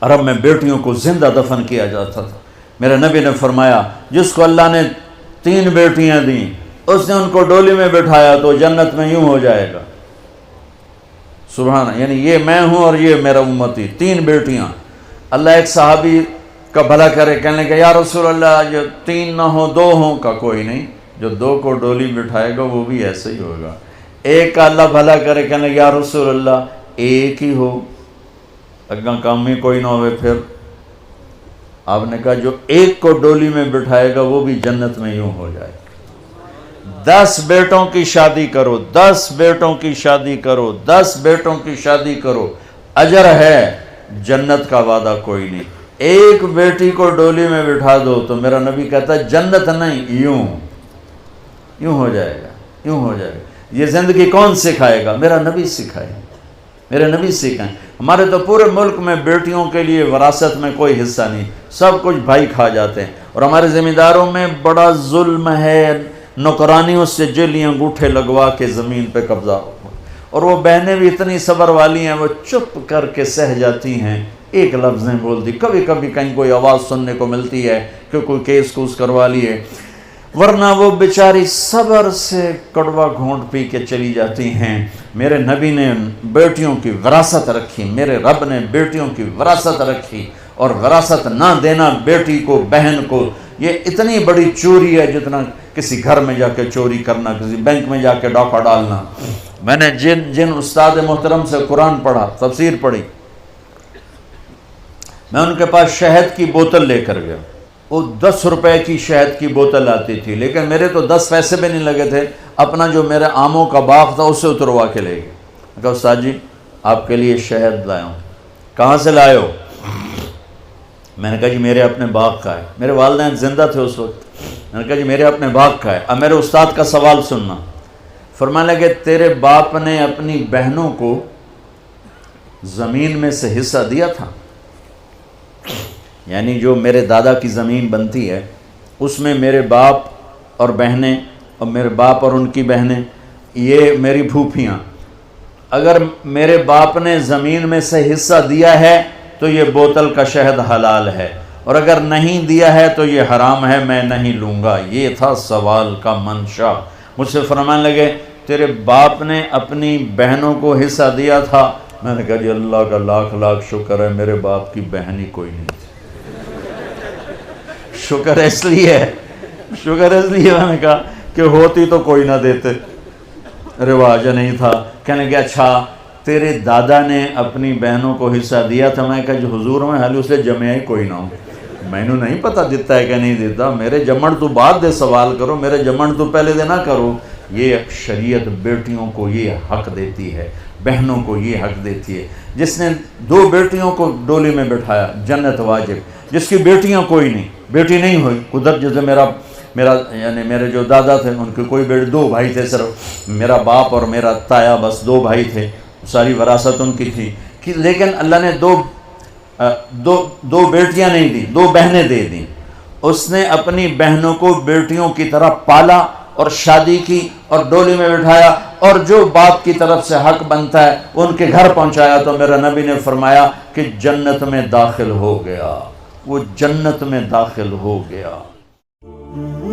عرب میں بیٹیوں کو زندہ دفن کیا جاتا تھا۔ میرے نبی نے فرمایا جس کو اللہ نے 3 بیٹیاں دیں اس نے ان کو ڈولی میں بٹھایا تو جنت میں یوں ہو جائے گا، سبحان، یعنی یہ میں ہوں اور یہ میرا امتی، 3 بیٹیاں۔ اللہ ایک صحابی کا بھلا کرے، کہنے لگا یا رسول اللہ جو 3 نہ ہوں 2 ہوں، کا کوئی نہیں، جو 2 کو ڈولی بٹھائے گا وہ بھی ایسے ہی ہوگا۔ ایک کا اللہ بھلا کرے، کہنے لگا یا رسول اللہ 1 ہی ہو، اگاں کام ہی کوئی نہ ہوئے، پھر آپ نے کہا جو 1 کو ڈولی میں بٹھائے گا وہ بھی جنت میں یوں ہو جائے۔ 10 بیٹوں کی شادی کرو، 10 بیٹوں کی شادی کرو، 10 بیٹوں کی شادی کرو، اجر ہے، جنت کا وعدہ کوئی نہیں۔ 1 بیٹی کو ڈولی میں بٹھا دو تو میرا نبی کہتا ہے جنت نہیں، یوں ہو جائے گا، یوں ہو جائے گا۔ یہ زندگی کون سکھائے گا؟ میرا نبی سکھائے، میرے نبی سکھائیں۔ ہمارے تو پورے ملک میں بیٹیوں کے لیے وراثت میں کوئی حصہ نہیں، سب کچھ بھائی کھا جاتے ہیں، اور ہمارے ذمہ داروں میں بڑا ظلم ہے، نوکرانیوں سے جلی انگوٹھے لگوا کے زمین پہ قبضہ، اور وہ بہنیں بھی اتنی صبر والی ہیں، وہ چپ کر کے سہ جاتی ہیں، ایک لفظ نہیں بولتی، کبھی کبھی کہیں کوئی آواز سننے کو ملتی ہے کہ کوئی کیس کوس کروا لیے، ورنہ وہ بیچاری صبر سے کڑوا گھونٹ پی کے چلی جاتی ہیں۔ میرے نبی نے بیٹیوں کی وراثت رکھی، میرے رب نے بیٹیوں کی وراثت رکھی، اور وراثت نہ دینا بیٹی کو، بہن کو، یہ اتنی بڑی چوری ہے جتنا کسی گھر میں جا کے چوری کرنا، کسی بینک میں جا کے ڈاکہ ڈالنا۔ میں نے جن استاد محترم سے قرآن پڑھا، تفسیر پڑھی، میں ان کے پاس شہد کی بوتل لے کر گیا، وہ 10 روپے کی شہد کی بوتل آتی تھی، لیکن میرے تو 10 پیسے بھی نہیں لگے تھے، اپنا جو میرے آموں کا باغ تھا اسے اتروا کے لے گئے۔ میں کہا استاد جی آپ کے لیے شہد لایا ہوں۔ کہاں سے لائے ہو؟ میں نے کہا جی میرے اپنے باغ کا ہے، میرے والدین زندہ تھے اس وقت۔ میں نے کہا جی میرے اپنے باغ کا ہے۔ اب میرے استاد کا سوال سننا۔ فرمانے لگے تیرے باپ نے اپنی بہنوں کو زمین میں سے حصہ دیا تھا؟ یعنی جو میرے دادا کی زمین بنتی ہے اس میں میرے باپ اور بہنیں، اور میرے باپ اور ان کی بہنیں، یہ میری پھوپھیاں، اگر میرے باپ نے زمین میں سے حصہ دیا ہے تو یہ بوتل کا شہد حلال ہے، اور اگر نہیں دیا ہے تو یہ حرام ہے، میں نہیں لوں گا۔ یہ تھا سوال کا منشا۔ مجھ سے فرمانے لگے تیرے باپ نے اپنی بہنوں کو حصہ دیا تھا؟ میں نے کہا جی اللہ کا لاکھ لاکھ شکر ہے میرے باپ کی بہن ہی کوئی نہیں تھی۔ شکر اس لیے میں نے کہا کہ ہوتی تو کوئی نہ دیتے، رواج نہیں تھا۔ کہنے کہ اچھا تیرے دادا نے اپنی بہنوں کو حصہ دیا تھا؟ میں کہا جو حضور میں حالی اس لیے جمعہ ہی کوئی نہ ہو، میں نے نہیں پتا دیتا ہے کہ نہیں دیتا، میرے جمن تو بعد دے سوال کرو، میرے جمن تو پہلے دے نہ کرو۔ یہ شریعت بیٹیوں کو یہ حق دیتی ہے، بہنوں کو یہ حق دیتی ہے۔ جس نے 2 بیٹیوں کو ڈولی میں بٹھایا جنت واجب، جس کی بیٹیاں کوئی نہیں، بیٹی نہیں ہوئی، قدرت جیسے میرا یعنی میرے جو دادا تھے ان کے کوئی بیٹے، 2 بھائی تھے صرف، میرا باپ اور میرا تایا، بس 2 بھائی تھے، ساری وراثت ان کی تھی، لیکن اللہ نے دو بیٹیاں نہیں دی، 2 بہنیں دے دیں۔ اس نے اپنی بہنوں کو بیٹیوں کی طرح پالا اور شادی کی اور ڈولی میں بٹھایا، اور جو باپ کی طرف سے حق بنتا ہے ان کے گھر پہنچایا، تو میرا نبی نے فرمایا کہ جنت میں داخل ہو گیا، وہ جنت میں داخل ہو گیا۔